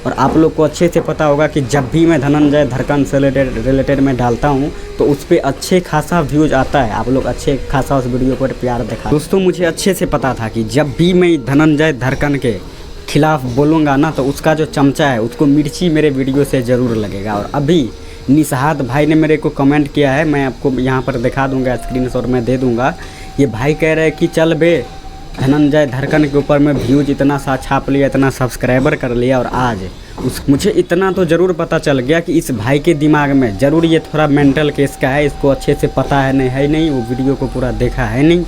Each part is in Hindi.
और आप लोग को अच्छे से पता होगा कि जब भी मैं धनंजय धड़कन से रिलेटेड मैं डालता हूँ तो उस पर अच्छे खासा व्यूज आता है। आप लोग अच्छे खासा उस वीडियो पर प्यार दिखा। दोस्तों मुझे अच्छे से पता था कि जब भी मैं धनंजय धड़कन के खिलाफ बोलूँगा ना तो उसका जो चमचा है उसको मिर्ची मेरे वीडियो से ज़रूर लगेगा। और अभी निशात भाई ने मेरे को कमेंट किया है, मैं आपको यहाँ पर दिखा दूँगा, स्क्रीनशॉट में दे दूँगा। ये भाई कह रहे हैं कि चल बे धनंजय धड़कन के ऊपर में व्यूज इतना सा छाप लिया, इतना सब्सक्राइबर कर लिया। और आज मुझे इतना तो ज़रूर पता चल गया कि इस भाई के दिमाग में ज़रूर ये थोड़ा मेंटल केस का है, इसको अच्छे से पता है नहीं, वो वीडियो को पूरा देखा है नहीं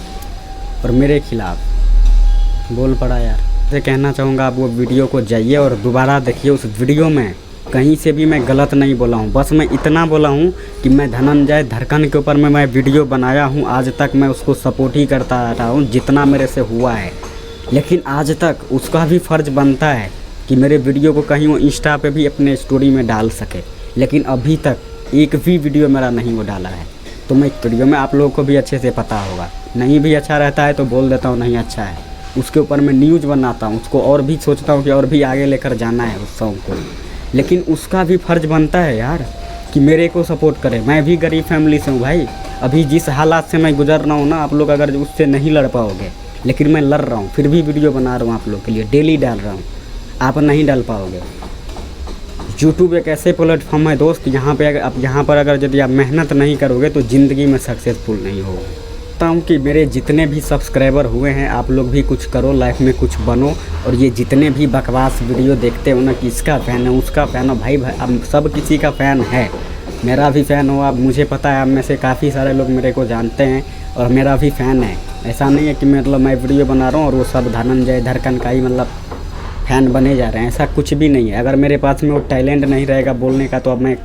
और मेरे खिलाफ बोल पड़ा यार। मैं कहना चाहूँगा आप वो वीडियो को जाइए और दोबारा देखिए। उस वीडियो में कहीं से भी मैं गलत नहीं बोला हूँ, बस मैं इतना बोला हूँ कि मैं धनंजय धड़कन के ऊपर में मैं वीडियो बनाया हूँ। आज तक मैं उसको सपोर्ट ही करता रहा हूँ जितना मेरे से हुआ है, लेकिन आज तक उसका भी फ़र्ज़ बनता है कि मेरे वीडियो को कहीं वो इंस्टा पे भी अपने स्टोरी में डाल सके, लेकिन अभी तक एक भी वीडियो मेरा नहीं वो डाला है। तो मैं वीडियो में आप लोगों को भी अच्छे से पता होगा, नहीं भी अच्छा रहता है तो बोल देता हूँ नहीं अच्छा है, उसके ऊपर मैं न्यूज़ बनाता हूँ, उसको और भी सोचता हूँ कि और भी आगे लेकर जाना है उस सॉन्ग को। लेकिन उसका भी फ़र्ज़ बनता है यार कि मेरे को सपोर्ट करे। मैं भी गरीब फैमिली से हूँ भाई, अभी जिस हालात से मैं गुजर रहा हूँ ना, आप लोग अगर उससे नहीं लड़ पाओगे, लेकिन मैं लड़ रहा हूँ, फिर भी वीडियो बना रहा हूँ आप लोग के लिए, डेली डाल रहा हूँ, आप नहीं डाल पाओगे। यूट्यूब एक ऐसे प्लेटफॉर्म है दोस्त, यहाँ पर अगर यदि आप मेहनत नहीं करोगे तो ज़िंदगी में सक्सेसफुल नहीं होगे। चाहता हूँ कि मेरे जितने भी सब्सक्राइबर हुए हैं आप लोग भी कुछ करो, लाइफ में कुछ बनो। और ये जितने भी बकवास वीडियो देखते हो ना कि इसका फ़ैन है उसका फ़ैन हो, भाई अब सब किसी का फ़ैन है, मेरा भी फ़ैन हो। अब मुझे पता है आप में से काफ़ी सारे लोग मेरे को जानते हैं और मेरा भी फ़ैन है। ऐसा नहीं है कि मतलब मैं वीडियो बना रहा हूँ और वो सब धनंजय धड़कन का ही मतलब फ़ैन बने जा रहे हैं, ऐसा कुछ भी नहीं है। अगर मेरे पास में वो टैलेंट नहीं रहेगा बोलने का तो अब मैं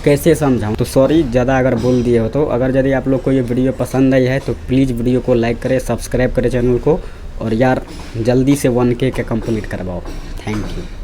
कैसे समझाऊँ। तो सॉरी ज़्यादा अगर बोल दिए हो तो। अगर यदि आप लोग को ये वीडियो पसंद आई है तो प्लीज़ वीडियो को लाइक करें, सब्सक्राइब करें चैनल को, और यार जल्दी से 1K कंप्लीट करवाओ। Thank you.